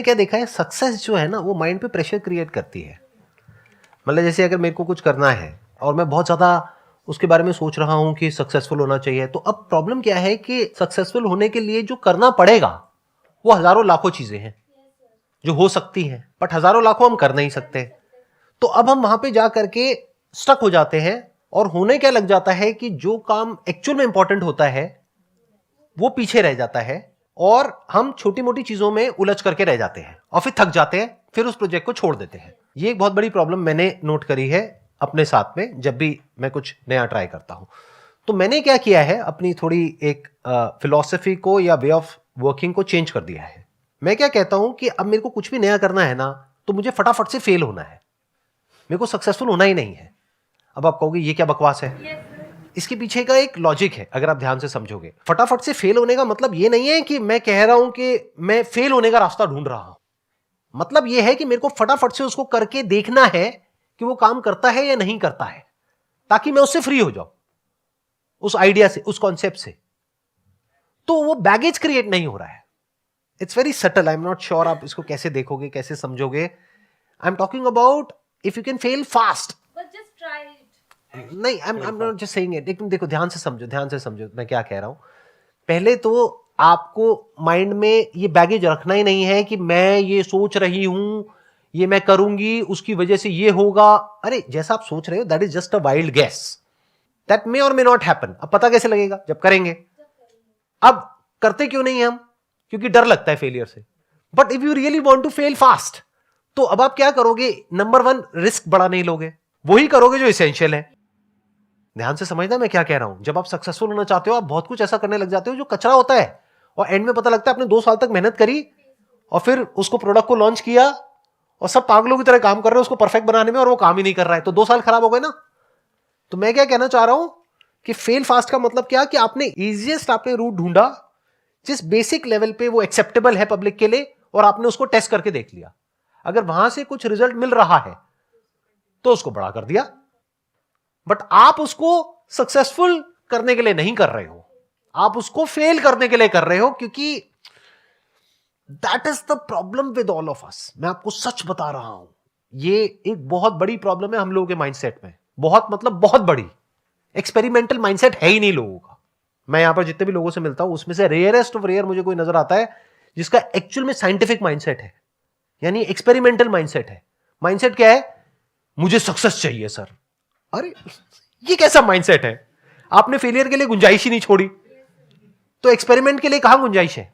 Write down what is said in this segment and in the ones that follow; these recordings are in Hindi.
क्या देखा है, सक्सेस जो है ना वो माइंड पे प्रेशर क्रिएट करती है। मतलब जैसे अगर मेरे को कुछ करना है और मैं बहुत ज्यादा उसके बारे में सोच रहा हूं कि सक्सेसफुल होना चाहिए, तो अब प्रॉब्लम क्या है कि सक्सेसफुल होने के लिए जो करना पड़ेगा वो हजारों लाखों चीजें हैं जो हो सकती हैं, बट हजारों लाखों हम कर नहीं सकते। तो अब हम वहां पे जा करके स्टक हो जाते हैं और होने क्या लग जाता है कि जो काम एक्चुअल में इंपॉर्टेंट होता है वो पीछे रह जाता है और हम छोटी मोटी चीजों में उलझ करके रह जाते हैं और फिर थक जाते हैं, फिर उस प्रोजेक्ट को छोड़ देते हैं। ये एक बहुत बड़ी प्रॉब्लम मैंने नोट करी है अपने साथ में जब भी मैं कुछ नया ट्राई करता हूं। तो मैंने क्या किया है, अपनी थोड़ी एक फिलॉसफी को या वे ऑफ वर्किंग को चेंज कर दिया है। मैं क्या कहता हूं कि अब मेरे को कुछ भी नया करना है ना, तो मुझे फटाफट से फेल होना है, मेरे को सक्सेसफुल होना ही नहीं है। अब आप कहोगे ये क्या बकवास है? इसके पीछे का एक लॉजिक है, अगर आप ध्यान से समझोगे। फटाफट से फेल होने का मतलब ये नहीं है कि मैं कह रहा हूं कि मैं फेल होने का रास्ता ढूंढ रहा हूं। मतलब ये है कि मेरे को फटाफट से उसको करके देखना है कि वो काम करता है या नहीं करता है, ताकि मैं उससे फ्री हो जाऊं, उस आइडिया से, उस कॉन्सेप्ट से। तो वो बैगेज क्रिएट नहीं हो रहा है। It's very subtle. I am not sure आप इसको कैसे देखोगे, कैसे समझोगे। I am talking about if you can fail fast. नहीं, I am not just saying it. लेकिन देखो, ध्यान से समझो मैं क्या कह रहा हूं। पहले तो आपको माइंड में ये बैगेज रखना ही नहीं है कि मैं ये सोच रही हूं, ये मैं करूंगी, उसकी वजह से ये होगा। अरे जैसा आप सोच रहे हो that is just a wild guess, that may or may not happen. अब पता कैसे लगेगा? जब करेंगे। अब करते क्यों नहीं हम? क्योंकि डर लगता है फेलियर से। But if you really want to fail fast, तो अब आप क्या करोगे? नंबर 1, रिस्क बड़ा नहीं लोगे, वही करोगे जो इसेंशियल है। ध्यान से समझना मैं क्या कह रहा हूं। जब आप सक्सेसफुल होना चाहते हो, आप बहुत कुछ ऐसा करने लग जाते हो जो कचरा होता है, और एंड में पता लगता है आपने 2 साल तक मेहनत करी और फिर उसको प्रोडक्ट को लॉन्च किया और सब पागलों की तरह काम कर रहे हो उसको परफेक्ट बनाने में, और वो काम ही नहीं कर रहा है, तो 2 साल खराब हो गए ना। तो मैं क्या कहना चाह रहा हूं कि फेल फास्ट का मतलब क्या, कि आपने इजीएस्ट आपने रूट ढूंढा जिस बेसिक लेवल पे वो एक्सेप्टेबल है पब्लिक के लिए, और आपने उसको टेस्ट करके देख लिया। अगर वहां से कुछ रिजल्ट मिल रहा है तो उसको बड़ा कर दिया, बट आप उसको सक्सेसफुल करने के लिए नहीं कर रहे हो, आप उसको फेल करने के लिए कर रहे हो, क्योंकि that is the problem with all of us. मैं आपको सच बता रहा हूं, ये एक बहुत बड़ी प्रॉब्लम है हम लोगों के माइंडसेट में। बहुत मतलब बहुत बड़ी। एक्सपेरिमेंटल माइंडसेट है ही नहीं लोगों का। मैं यहां पर जितने भी लोगों से मिलता हूं उसमें से रेयरेस्ट ऑफ रेयर मुझे कोई नजर आता है जिसका एक्चुअल में साइंटिफिक माइंडसेट है, यानी एक्सपेरिमेंटल माइंडसेट है। माइंडसेट क्या है? मुझे सक्सेस चाहिए सर। अरे ये कैसा माइंडसेट है? आपने फेलियर के लिए गुंजाइश ही नहीं छोड़ी, तो एक्सपेरिमेंट के लिए कहां गुंजाइश है?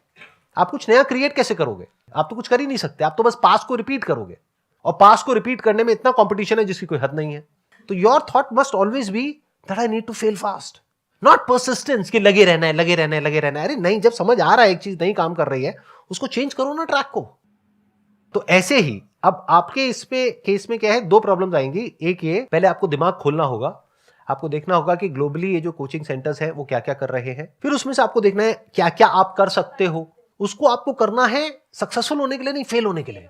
आप कुछ नया क्रिएट कैसे करोगे? आप तो कुछ कर ही नहीं सकते, आप तो बस पास को रिपीट करोगे, और पास को रिपीट करने में इतना कंपटीशन है जिसकी कोई हद नहीं है। तो your thought must always be that I need to fail fast, not persistence कि लगे रहना है, लगे रहना है, लगे रहना है। अरे नहीं, जब समझ आ रहा है एक चीज नहीं काम कर रही है, उसको चेंज करो ना, ट्रैक को। तो ऐसे ही अब आपके इसमें केस में क्या है, 2 प्रॉब्लम्स आएंगी। एक ये, पहले आपको दिमाग खोलना होगा, आपको देखना होगा कि ग्लोबली ये जो कोचिंग सेंटर्स हैं वो क्या क्या कर रहे हैं, फिर उसमें से आपको देखना है क्या क्या आप कर सकते हो। उसको आपको करना है सक्सेसफुल होने के लिए, नहीं फेल होने के लिए।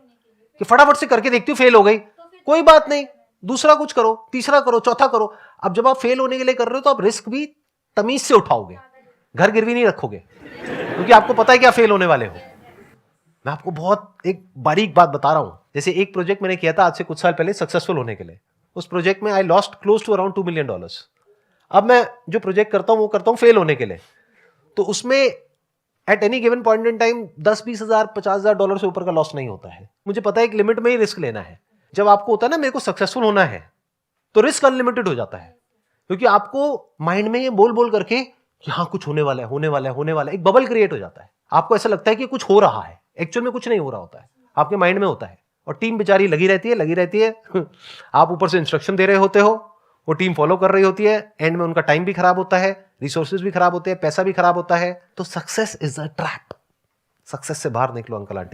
कि फटाफट से करके देखती हूँ, फेल हो गई, कोई बात नहीं, दूसरा कुछ करो, तीसरा करो, चौथा करो। अब जब आप फेल होने के लिए कर रहे हो तो आप रिस्क भी तमीज से उठाओगे, घर गिरवी नहीं रखोगे, क्योंकि आपको पता है क्या फेल होने वाले हो। मैं आपको बहुत एक बारीक बात बता रहा हूं। जैसे एक प्रोजेक्ट मैंने किया था आज से कुछ साल पहले सक्सेसफुल होने के लिए। उस प्रोजेक्ट में I lost close to around $2 million. अब मैं जो प्रोजेक्ट करता हूं वो करता हूं फेल होने के लिए। तो उसमें at any given point in time 10-20 हजार $50,000 से ऊपर का लॉस नहीं होता है। मुझे पता है एक लिमिट में ही रिस्क लेना है। जब आपको होता है ना मेरे को सक्सेसफुल होना है, तो रिस्क अनलिमिटेड हो जाता है, क्योंकि आपको माइंड में ये बोल बोल करके कि हाँ कुछ होने वाला है, होने वाला है, होने वाला है, एक बबल क्रिएट हो जाता है। आपको ऐसा लगता है कि कुछ हो रहा है, एक्चुअल में कुछ नहीं हो रहा होता है, आपके माइंड में होता है। और टीम बेचारी लगी रहती है आप ऊपर से इंस्ट्रक्शन दे रहे होते हो, वो टीम फॉलो कर रही होती है, एंड में उनका टाइम भी खराब होता है, रिसोर्सेज भी खराब होते हैं, पैसा भी खराब होता है। तो success is a trap. Success से बाहर निकलो अंकल आंटी।